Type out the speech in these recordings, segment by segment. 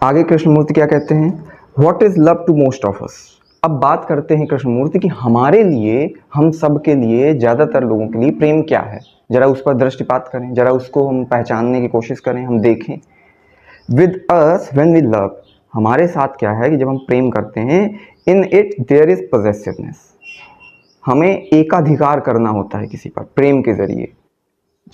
आगे कृष्णमूर्ति क्या कहते हैं, what is love to most of us. अब बात करते हैं कृष्णमूर्ति कि हमारे लिए, हम सब के लिए, ज़्यादातर लोगों के लिए प्रेम क्या है। जरा उस पर दृष्टिपात करें, जरा उसको हम पहचानने की कोशिश करें, हम देखें। With us when we love, हमारे साथ क्या है कि जब हम प्रेम करते हैं, इन इट देयर इज पॉजेसिवनेस, हमें एकाधिकार करना होता है किसी पर प्रेम के जरिए।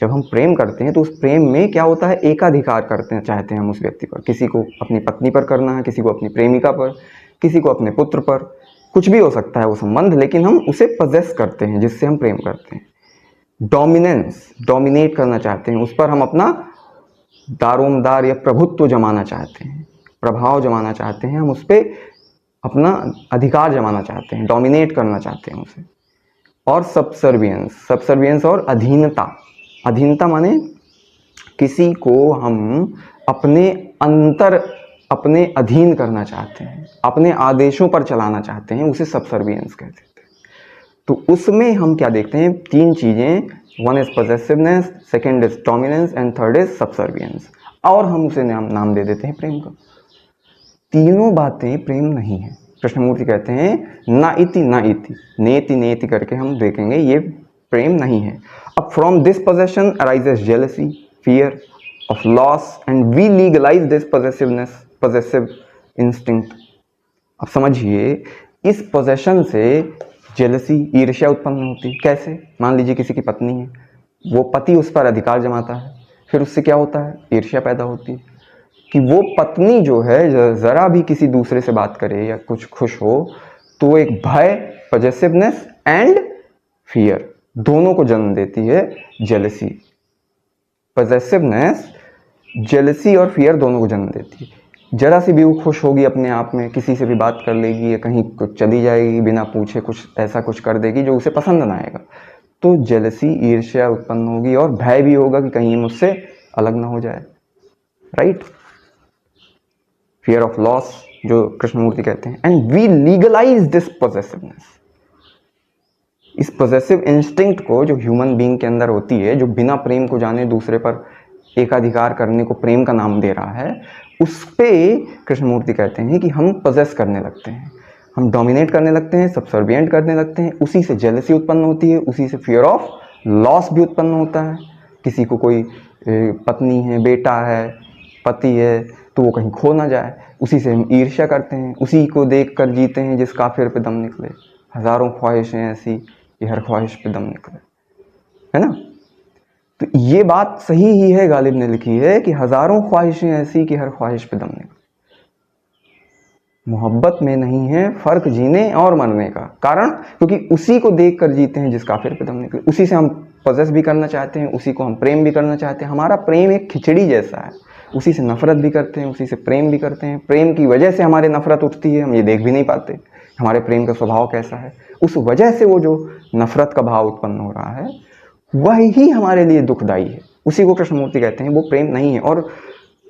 जब हम प्रेम करते हैं तो उस प्रेम में क्या होता है, एकाधिकार करते हैं, चाहते हैं हम उस व्यक्ति पर। किसी को अपनी पत्नी पर करना है, किसी को अपनी प्रेमिका पर, किसी को अपने पुत्र पर, कुछ भी हो सकता है वो संबंध, लेकिन हम उसे पजेस करते हैं जिससे हम प्रेम करते हैं। डोमिनेंस, डोमिनेट करना चाहते हैं, उस पर हम अपना दारोमदार या प्रभुत्व जमाना चाहते हैं, प्रभाव जमाना चाहते हैं, हम उस पर अपना अधिकार जमाना चाहते हैं, डोमिनेट करना चाहते हैं उसे। और सबसर्वियंस, सबसर्वियंस और अधीनता। अधीनता माने किसी को हम अपने अपने अधीन करना चाहते हैं, अपने आदेशों पर चलाना चाहते हैं, उसे सबसर्वियंस कहते हैं। तो उसमें हम क्या देखते हैं, तीन चीजें, one is possessiveness, second is dominance and third is subservience, और हम उसे नाम दे देते हैं प्रेम का। तीनों बातें प्रेम नहीं है। कृष्णमूर्ति कहते हैं ना इति ना इति, नेति नेति करके हम देखेंगे ये प्रेम नहीं है। अब from this possession arises jealousy, fear of loss, and we legalise this possessiveness, possessive instinct. अब समझिए, इस पोजेशन से जेलसी, ईर्ष्या उत्पन्न होती है। कैसे? मान लीजिए किसी की पत्नी है, वो पति उस पर अधिकार जमाता है, फिर उससे क्या होता है, ईर्ष्या पैदा होती है कि वो पत्नी जो है जरा भी किसी दूसरे से बात करे या कुछ खुश हो तो एक भय, पॉजेसिवनेस एंड फियर, दोनों को जन्म देती है जेलसी। पॉजेसिवनेस, जेलसी और फियर दोनों को जन्म देती है। जरा सी भी वो खुश होगी अपने आप में, किसी से भी बात कर लेगी या कहीं कुछ चली जाएगी बिना पूछे, कुछ ऐसा कुछ कर देगी जो उसे पसंद ना आएगा, तो जेलसी, ईर्ष्या उत्पन्न होगी और भय भी होगा कि कहीं मुझसे अलग ना हो जाए। राइट? फियर ऑफ लॉस, जो कृष्णमूर्ति कहते हैं। एंड वी लीगलाइज दिस पॉजेसिवनेस, इस पॉजेसिव इंस्टिंक्ट को जो ह्यूमन बीइंग के अंदर होती है, जो बिना प्रेम को जाने दूसरे पर एकाधिकार करने को प्रेम का नाम दे रहा है, उस पे कृष्णमूर्ति कहते हैं कि हम पॉजेस करने लगते हैं, हम डोमिनेट करने लगते हैं, सबसर्विएंट करने लगते हैं। उसी से जेलसी उत्पन्न होती है, उसी से फियर ऑफ लॉस भी उत्पन्न होता है। किसी को कोई पत्नी है, बेटा है, पति है, तो वो कहीं खो ना जाए, उसी से हम ईर्ष्या करते हैं, उसी को देख कर जीते हैं जिस काफिर पे दम निकले। हजारों ख्वाहिशें ऐसी कि हर ख्वाहिश पे दम निकले, है ना? तो ये बात सही ही है, गालिब ने लिखी है कि हजारों ख्वाहिशें ऐसी कि हर ख्वाहिश पे दम निकले। मोहब्बत में नहीं है फर्क जीने और मरने का, कारण क्योंकि उसी को देख कर जीते हैं जिस काफिर पे दम निकले। उसी से हम पॉजेस भी करना चाहते हैं, उसी को हम प्रेम भी करना चाहते हैं। हमारा प्रेम एक खिचड़ी जैसा है, उसी से नफरत भी करते हैं, उसी से प्रेम भी करते हैं। प्रेम की वजह से हमारे नफरत उठती है, हम ये देख भी नहीं पाते हमारे प्रेम का स्वभाव कैसा है। उस वजह से वो जो नफरत का भाव उत्पन्न हो रहा है वही हमारे लिए दुखदाई है। उसी को कृष्णमूर्ति कहते हैं वो प्रेम नहीं है। और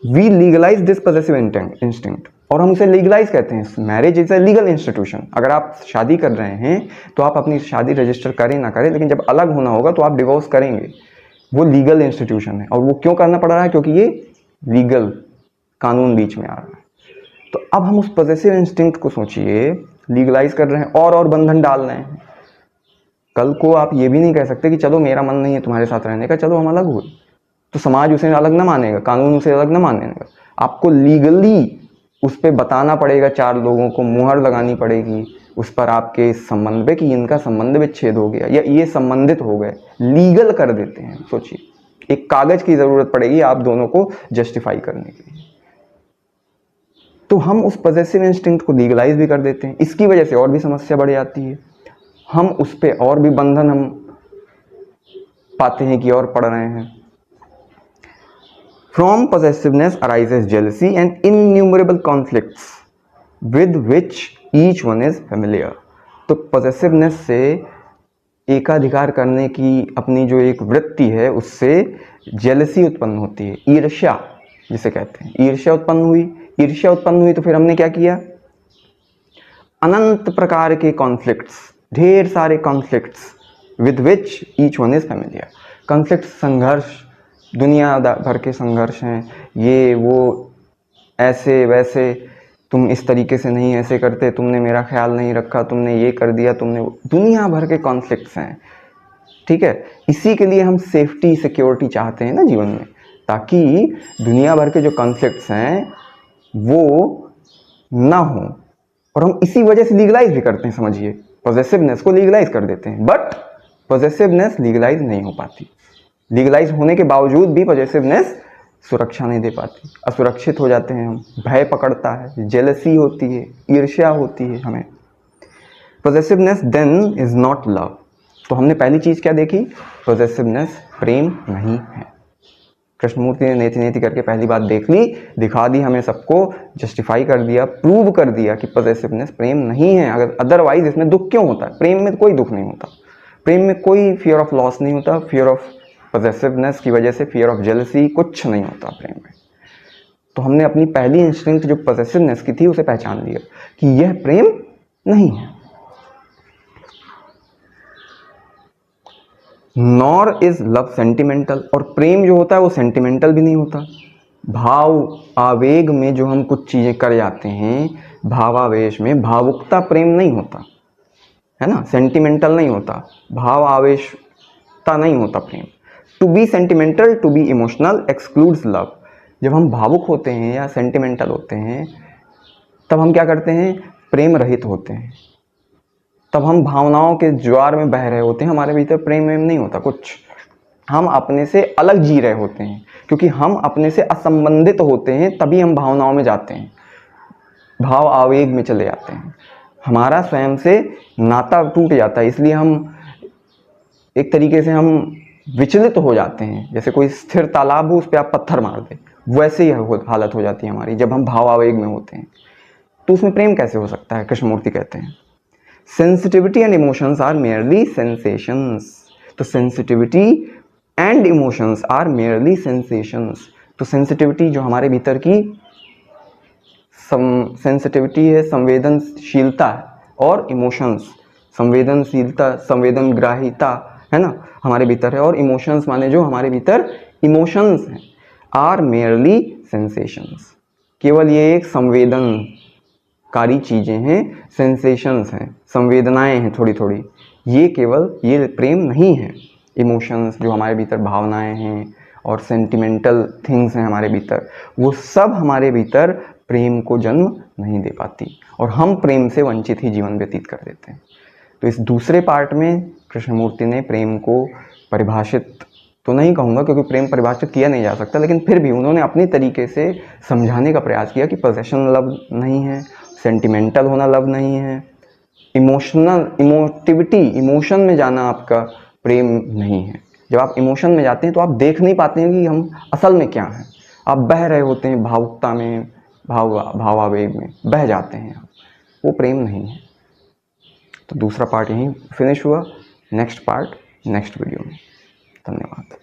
we legalise this possessive instinct, और हम उसे लीगलाइज कहते हैं। Marriage is a legal institution. अगर आप शादी कर रहे हैं तो आप अपनी शादी रजिस्टर करें ना करें, लेकिन जब अलग होना होगा तो आप डिवोर्स करेंगे। वो लीगल इंस्टीट्यूशन है, और वो क्यों करना पड़ रहा है? क्योंकि ये लीगल कानून बीच में आ रहा है। तो अब हम उस पॉजेसिव इंस्टिंक्ट को सोचिए, लीगलाइज कर रहे हैं और बंधन डाल रहे हैं। कल को आप ये भी नहीं कह सकते कि चलो मेरा मन नहीं है तुम्हारे साथ रहने का, चलो हम अलग हुए, तो समाज उसे अलग ना मानेगा, कानून उसे अलग ना मानेगा। आपको लीगली उस पर बताना पड़ेगा, 4 लोगों को मुहर लगानी पड़ेगी उस पर, आपके इस संबंध पे कि इनका संबंध विच्छेद हो गया या ये संबंधित हो गए। लीगल कर देते हैं। सोचिए, एक कागज की जरूरत पड़ेगी आप दोनों को जस्टिफाई करने के लिए। तो हम उस पॉजेसिव इंस्टिंक्ट को लीगलाइज भी कर देते हैं। इसकी वजह से और भी समस्या बढ़ जाती है, हम उस पर और भी बंधन हम पाते हैं कि और पढ़ रहे हैं। From possessiveness arises jealousy and innumerable conflicts with which each one is familiar. तो possessiveness से एकाधिकार करने की अपनी जो एक वृत्ति है उससे जेलसी उत्पन्न होती है, ईर्ष्या जिसे कहते हैं। ईर्ष्या उत्पन्न हुई तो फिर हमने क्या किया? अनंत प्रकार के कॉन्फ्लिक्ट्स, ढेर सारे conflicts, with which each one is familiar. Conflict, संघर्ष, दुनिया भर के संघर्ष हैं, ये वो ऐसे वैसे, तुम इस तरीके से नहीं ऐसे करते, तुमने मेरा ख्याल नहीं रखा, तुमने ये कर दिया, तुमने दुनिया भर के कॉन्फ्लिक्ट्स हैं, ठीक है। इसी के लिए हम सेफ्टी सिक्योरिटी चाहते हैं ना जीवन में, ताकि दुनिया भर के जो कॉन्फ्लिक्ट्स हैं वो ना हो। और हम इसी वजह से लीगलाइज भी करते हैं, समझिए, पॉजेसिवनेस को लीगलाइज कर देते हैं, बट पॉजेसिवनेस लीगलाइज नहीं हो पाती। लीगलाइज होने के बावजूद भी पॉजेसिवनेस सुरक्षा नहीं दे पाती, असुरक्षित हो जाते हैं हम, भय पकड़ता है, जेलसी होती है, ईर्ष्या होती है हमें। पॉजेसिवनेस देन इज नॉट लव। तो हमने पहली चीज क्या देखी? पॉजेसिवनेस प्रेम नहीं है। कृष्णमूर्ति ने नेति नेति करके पहली बात देख ली, दिखा दी हमें सबको, जस्टिफाई कर दिया, प्रूव कर दिया कि पॉजेसिवनेस प्रेम नहीं है। अगर अदरवाइज इसमें दुख क्यों होता है? प्रेम में कोई दुख नहीं होता, प्रेम में कोई फियर ऑफ लॉस नहीं होता, फियर ऑफ पॉजेसिवनेस की वजह से फियर ऑफ जेलसी कुछ नहीं होता प्रेम में। तो हमने अपनी पहली इंस्टिंक्ट जो पॉजेसिवनेस की थी उसे पहचान लिया कि यह प्रेम नहीं है। नॉर इज लव सेंटिमेंटल, और प्रेम जो होता है वो सेंटिमेंटल भी नहीं होता। भाव आवेग में जो हम कुछ चीजें कर जाते हैं, भावावेश में, भावुकता प्रेम नहीं होता है ना, सेंटिमेंटल नहीं होता, भाव आवेशता नहीं होता प्रेम। To be sentimental, to be emotional excludes love. जब हम भावुक होते हैं या सेंटिमेंटल होते हैं तब हम क्या करते हैं? प्रेम रहित होते हैं, तब हम भावनाओं के ज्वार में बह रहे होते हैं, हमारे भीतर प्रेम वेम नहीं होता कुछ, हम अपने से अलग जी रहे होते हैं। क्योंकि हम अपने से असंबंधित होते हैं तभी हम भावनाओं में जाते हैं, भाव आवेग में चले जाते हैं, हमारा स्वयं से नाता टूट जाता है। इसलिए हम एक तरीके से हम विचलित हो जाते हैं, जैसे कोई स्थिर तालाब हो उस पर आप पत्थर मार दे, वैसे ही हालत हो जाती है हमारी जब हम भाव आवेग में होते हैं। तो उसमें प्रेम कैसे हो सकता है? कृष्णमूर्ति कहते हैं sensitivity and emotions are merely sensations. तो sensitivity and emotions are merely sensations. तो सेंसिटिविटी जो हमारे भीतर की सेंसिटिविटी है, संवेदनशीलता है, और इमोशंस संवेदनशीलता, संवेदनग्राहिता है ना, हमारे भीतर है। और इमोशंस माने जो हमारे भीतर इमोशंस हैं, आर मेयरली सेंसेशंस, केवल ये एक संवेदनकारी चीजें हैं, सेंसेशंस हैं, संवेदनाएं हैं थोड़ी थोड़ी, ये केवल ये प्रेम नहीं है। इमोशंस जो हमारे भीतर भावनाएं हैं और सेंटिमेंटल थिंग्स हैं हमारे भीतर, वो सब हमारे भीतर प्रेम को जन्म नहीं दे पाती, और हम प्रेम से वंचित ही जीवन व्यतीत कर देते हैं। तो इस दूसरे पार्ट में कृष्णमूर्ति ने प्रेम को परिभाषित तो नहीं कहूँगा क्योंकि प्रेम परिभाषित किया नहीं जा सकता, लेकिन फिर भी उन्होंने अपने तरीके से समझाने का प्रयास किया कि पोजेशन लव नहीं है, सेंटिमेंटल होना लव नहीं है, इमोशनल इमोटिविटी, इमोशन में जाना आपका प्रेम नहीं है। जब आप इमोशन में जाते हैं तो आप देख नहीं पाते हैं कि हम असल में क्या हैं, आप बह रहे होते हैं भावुकता में, भावावेग में बह जाते हैं, वो प्रेम नहीं है। तो दूसरा पार्ट यहीं फिनिश हुआ, नेक्स्ट पार्ट नेक्स्ट वीडियो में। धन्यवाद।